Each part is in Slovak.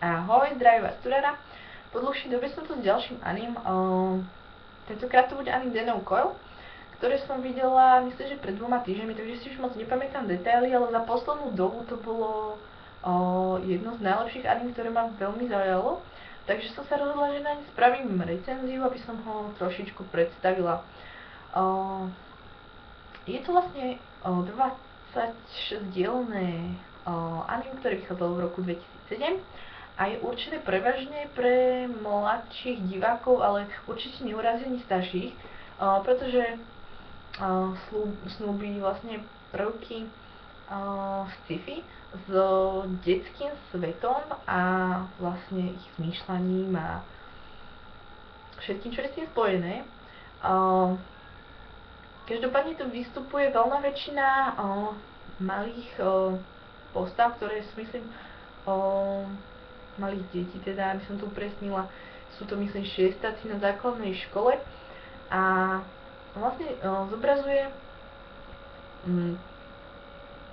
Ahoj, zdraví vás Turara. Po dlhšej dobe som tu s ďalším anim. Tentokrát to bude anim Denou Coil, ktoré som videla, myslím, že pred 2 týždňami, takže si už moc nepamätám detaily, ale za poslednú dobu to bolo jedno z najlepších anim, ktoré ma veľmi zaujalo. Takže som sa rozhodla, že naň spravím recenziu, aby som ho trošičku predstavila. Je to vlastne 26-dielné anim, ktoré vychádzalo v roku 2007 a je určené prevažne pre mladších divákov, ale určite neurazí ani starších, pretože snúbi vlastne prvky sci-fi s detským svetom a vlastne ich zmýšľaním a všetkým, čo je s tým spojené. Každopádne tu vystupuje veľná väčšina malých postav, ktoré sú, myslím, malých detí, teda aby som tu upresnila, sú to, myslím, šiestáci na základnej škole a vlastne zobrazuje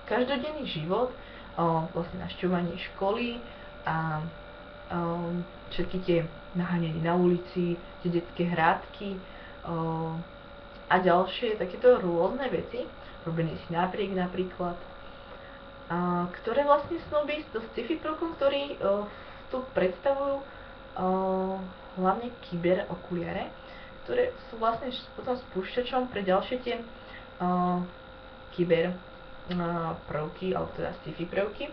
každodenný život, vlastne navštevovanie školy a všetky tie naháňanie na ulici, tie detské hrádky a ďalšie takéto rôzne veci, robenie si napriek napríklad, ktoré vlastne snúbi s sci-fi prvkom, ktorý tu predstavujú hlavne kyberokuliare, ktoré sú vlastne potom spúšťačom pre ďalšie tie kyber prvky, alebo teda sci-fi prvky.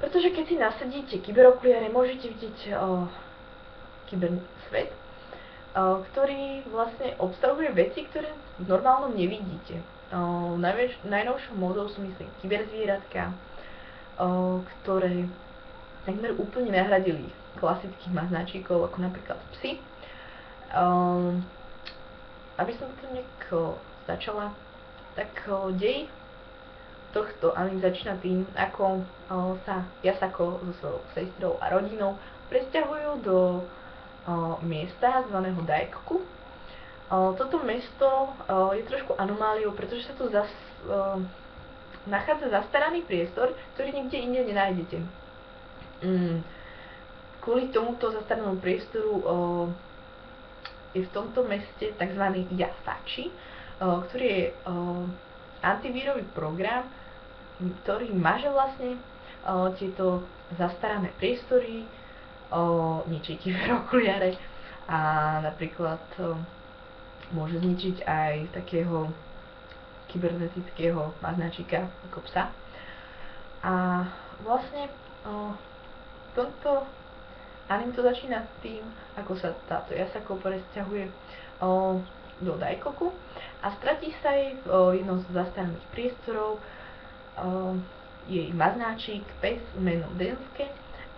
Pretože keď si nasadíte kyberokuliare, môžete vidieť kybersvet, ktorý vlastne obsahuje veci, ktoré v normálnom nevidíte. Najnovšou módou sú, myslím, kyberzvieratka, ktoré takmer úplne nahradili klasických maznačíkov, ako napríklad psy. Aby som to nejak začala, tak dej tohto anim začína tým, ako sa Yasako so svojou sestrou a rodinou presťahujú do miesta zvaného Daikoku. Toto mesto je trošku anomáliou, pretože sa tu nachádza zastaraný priestor, ktorý nikde inde nenájdete. Kvôli tomuto zastaranému priestoru je v tomto meste tzv. Yasachi, ktorý je antivírový program, ktorý maže vlastne tieto zastarané priestory, ničí kyberokuliare a napríklad môže zničiť aj takého kybernetického maznačíka ako psa. A vlastne v tomto anim to začína s tým, ako sa táto Yasako presťahuje do Daikoku a stratí sa jej v jednom z zastaraných priestorov jej maznáčik, pes menom Densuke,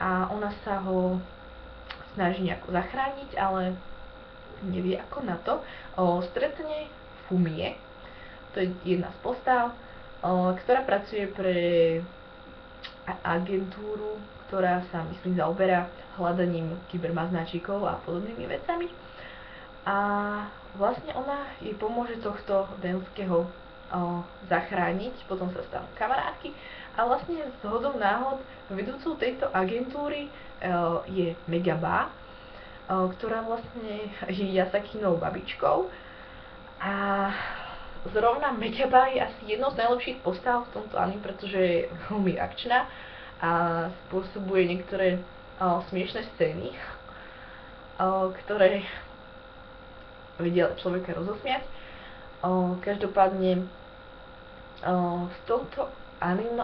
a ona sa ho snaží nejako zachrániť, ale nevie ako na to. Stretne Fumie, to je jedna z postav, ktorá pracuje pre agentúru, ktorá sa, myslím, zaoberá hľadaním kybermaznáčikov a podobnými vecami. A vlastne ona jej pomôže tohto Densukeho zachrániť, potom sa stanú kamarátky a vlastne z hodou náhod vedúcou tejto agentúry je Megaba, ktorá vlastne je Yasakinou babičkou a zrovna Megaba je asi jednou z najlepších postav v tomto anime, pretože je veľmi akčná a spôsobuje niektoré smiešné scény, ktoré vedia človeka rozosmiať. Každopádne v tomto anim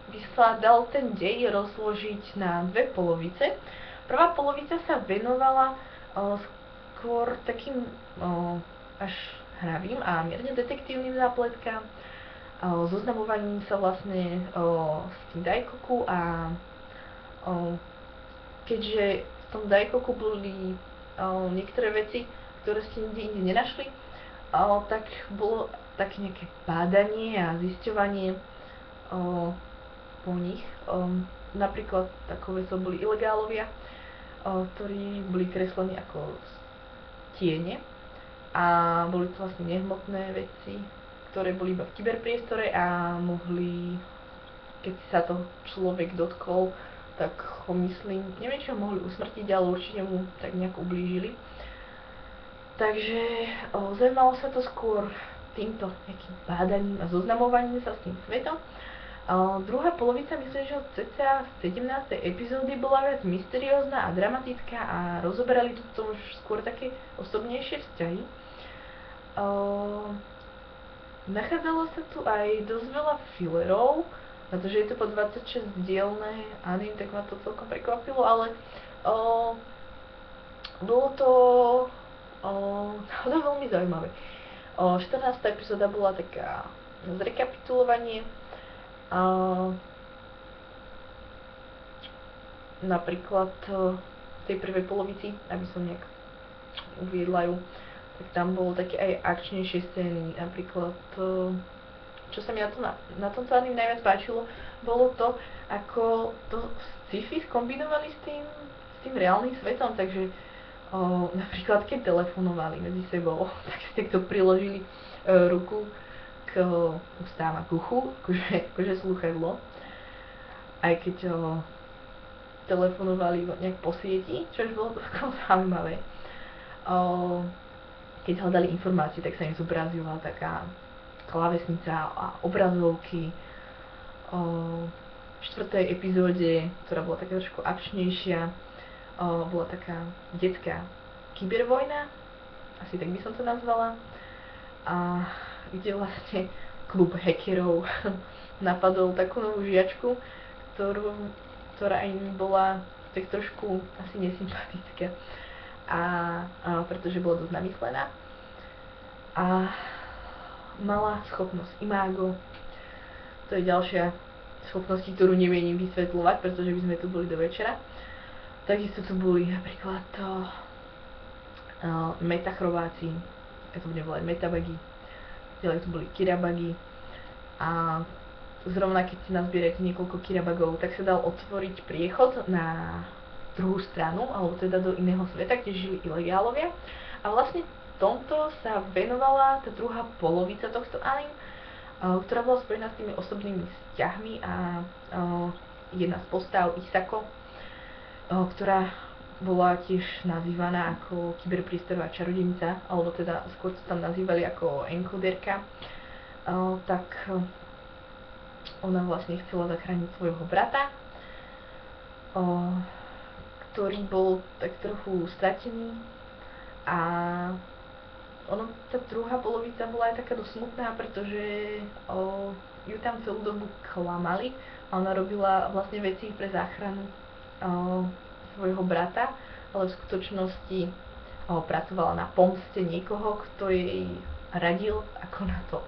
by sa dal ten dej rozložiť na dve polovice. Prvá polovica sa venovala skôr takým až hravým a mierne detektívnym zápletkám, zoznamovaním sa vlastne s tým Daikoku a keďže v tom Daikoku boli niektoré veci, ktoré ste nikde inde nenašli, tak bolo také nejaké bádanie a zisťovanie po nich. Napríklad takové boli ilegálovia, ktorí boli kreslení ako tiene a boli to vlastne nehmotné veci, ktoré boli iba v kyberpriestore a mohli, keď sa to človek dotkol, tak ho myslím, neviem, či ho mohli usmrtiť, ale určite mu tak nejak ublížili. Takže zaujímalo sa to skôr týmto nejakým bádaním a zoznamovaním sa s tým svetom. Druhá polovica, myslím, že od cca 17. epizódy bola viac mysteriózna a dramatická a rozoberali tu už skôr také osobnejšie vzťahy. Nachádzalo sa tu aj dosť veľa fillerov, pretože je to po 26-dielne anime, tak ma to celkom prekvapilo, ale bolo to veľmi zaujímavé. 14. epizóda bola taká zrekapitulovanie. Napríklad v tej prvej polovici, aby som nejak uviedla ju, tak tam bolo také aj akčnejšie scény. Napríklad, čo sa mi na tomto anime najviac páčilo, bolo to, ako to sci-fi skombinovali s tým reálnym svetom, takže napríklad keď telefonovali medzi sebou, tak si takto priložili ruku k ústám a k uchu, akože slúchadlo. Aj keď telefonovali nejak po sieti, čo už bolo celkom zaujímavé. Keď hľadali informácie, tak sa im zobrazila taká klávesnica a obrazovky. V 4. epizóde, ktorá bola taká trošku akčnejšia, bola taká detská kybervojna, asi tak by som to nazvala. A kde vlastne klub hackerov napadol takú novú žiačku, ktorá im bola tak trošku asi nesympatická. Pretože bola dosť namyslená. A mala schopnosť imágo. To je ďalšia schopnosť, ktorú neviem vysvetľovať, pretože by sme tu boli do večera. Takisto tu boli napríklad metachrováci, ja to budem volať metabagy, ďalej tu boli kirabagy a zrovna keď si nazbierate niekoľko kirabagov, tak sa dal otvoriť priechod na druhú stranu, alebo teda do iného sveta, kde žili ilegálovia. A vlastne tomto sa venovala tá druhá polovica tohto anime, ktorá bola spojená s tými osobnými vzťahmi a jedna z postav Isako, ktorá bola tiež nazývaná ako kyberpriestorová čarodejnica, alebo teda skôr to tam nazývali ako encoderka, tak ona vlastne chcela zachrániť svojho brata, ktorý bol tak trochu stratený a tá druhá polovica bola aj taká dosť smutná, pretože ju tam celú dobu klamali a ona robila vlastne veci pre záchranu svojho brata, ale v skutočnosti pracovala na pomste niekoho, kto jej radil ako na to.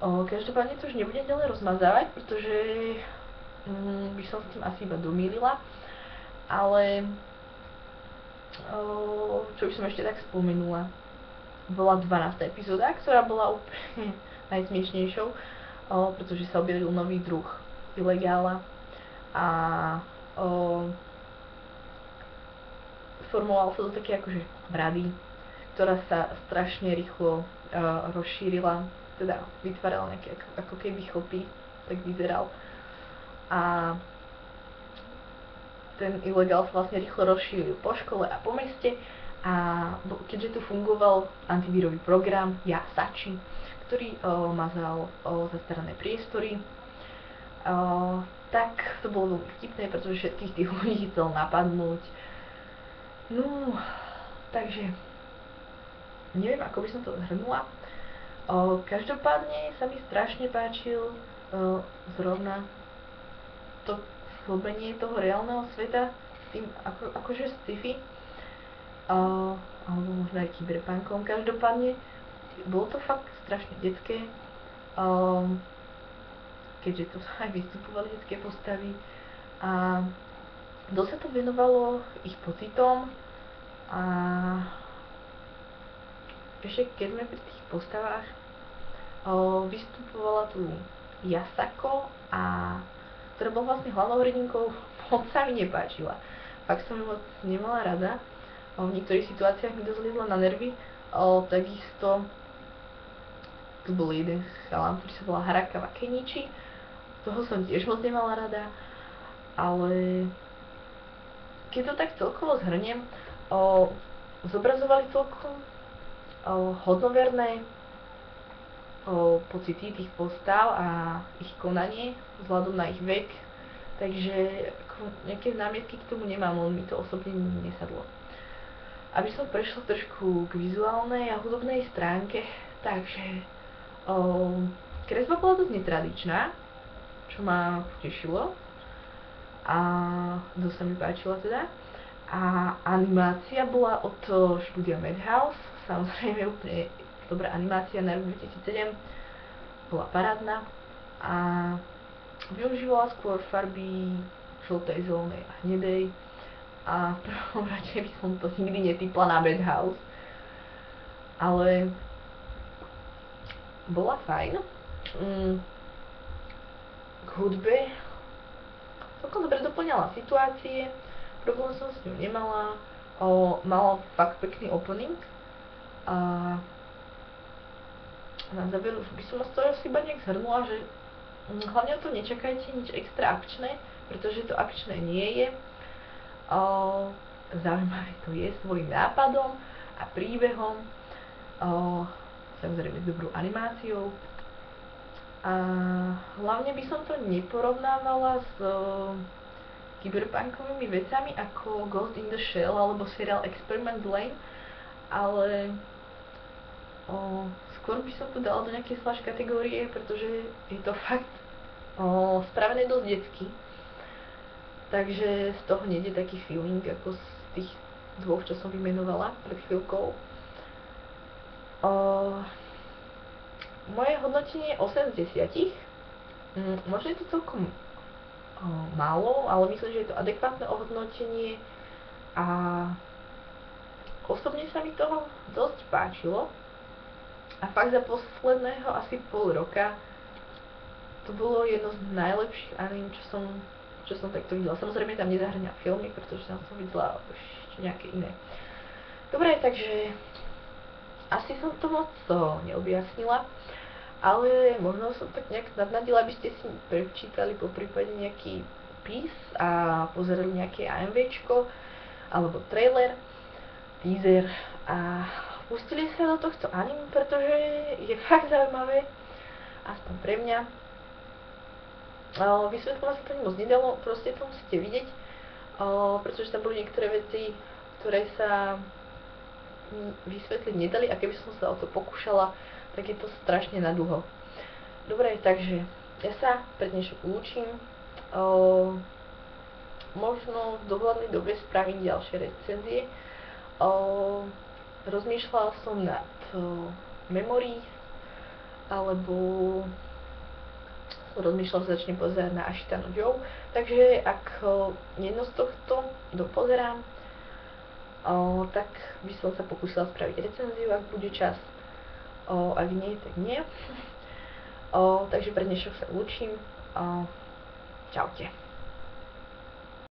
Každopádne to už nebudem ďalej rozmazávať, pretože by som s tým asi iba domýlila, ale čo by som ešte tak spomenula, bola 12. epizóda, ktorá bola úplne najsmiešnejšou, pretože sa objavil nový druh ilegála a formoval sa do také akože brady, ktorá sa strašne rýchlo rozšírila, teda vytvárala nejaké ako keby chlpy, tak vyzeral. A ten ilegál sa vlastne rýchlo rozšíril po škole a po meste a keďže tu fungoval antivírový program Yasachi, ktorý mazal zastarané priestory, tak to bolo veľmi vtipné, pretože všetkých tých ľudí chcel napadnúť. No, takže neviem, ako by som to zhrnula. Každopádne sa mi strašne páčil zrovna to sklbenie toho reálneho sveta s tým akože sci-fi alebo možno aj cyberpunkom. Každopádne bolo to fakt strašne detské, keďže tu aj vystupovali detské postavy a dosť sa to venovalo ich pocitom a ešte keď sme pri tých postavách, vystupovala tu Yasako, ktorá bola vlastne hlavnou hrdinkou, moc sa mi nepáčila. Fakt som ju moc nemala rada, v niektorých situáciách mi dosť liezla na nervy, takisto tu bol jeden chalan, ktorý sa volá Harakawa Kenichi, toho som tiež moc nemala rada ale keď to tak celkovo zhrniem, zobrazovali celkom hodnoverné pocity tých postav a ich konanie vzhľadom na ich vek, takže nejaké námietky k tomu nemám, len mi to osobne nesadlo. Aby som prešla trošku k vizuálnej a hudobnej stránke, takže kresba bola dosť netradičná, čo ma potešilo a dosť sa mi páčila teda. A animácia bola od štúdia Madhouse, samozrejme úplne dobrá animácia na rok 2007, bola parádna a využívala skôr farby žltej, zelenej a hnedej a v prvom rade by som to nikdy netýpla na Madhouse, ale bola fajn. K hudbe celkom dobre doplňala situácie, problém som s ňou nemala, mala fakt pekný opening a na záver už by som z toho asi iba nejak zhrnula, že hlavne o to nečakajte nič extra akčné, pretože to akčné nie je. Zaujímavé to je svojím nápadom a príbehom, samozrejme s dobrou animáciou. A hlavne by som to neporovnávala s cyberpunkovými vecami ako Ghost in the Shell alebo seriál Experiment Lane, ale skôr by som to dala do nejakej zvlášť kategórie, pretože je to fakt spravené dosť detsky. Takže z toho nejde taký feeling ako z tých dvoch, čo som vymenovala pred chvíľkou. Moje hodnotenie je 8 z 10. Možno je to celkom málo, ale myslím, že je to adekvátne ohodnotenie a osobne sa mi toho dosť páčilo. A fakt za posledného asi pol roka to bolo jedno z najlepších anime, čo som takto videla. Samozrejme tam nezahrňa filmy, pretože tam som videla ešte nejaké iné. Dobre, takže asi som to moc neobjasnila, ale možno som tak nejak nadnadila, aby ste si prečítali po prípade nejaký opis a pozerali nejaké AMVčko alebo trailer, teaser a pustili sa do tohto anime, pretože je fakt zaujímavé, aspoň pre mňa. Vysvetľovať sa to moc nedalo, proste to musíte vidieť, pretože tam boli niektoré veci, ktoré sa vysvetliť nedali a keby som sa o to pokúšala, tak je to strašne nadlho. Dobre, takže ja sa pre dnešok lúčim. Možno v dohľadnej dobe spravím ďalšie recenzie. Rozmýšľala som nad Memories, alebo rozmýšľal sa začne pozerať na Ashita no Joe, takže ak jedno z tohto dopozerám, tak by som sa pokúsila spraviť recenziu, ak bude čas, ak nie, tak nie. Takže pre dnešok sa lúčim, čaute.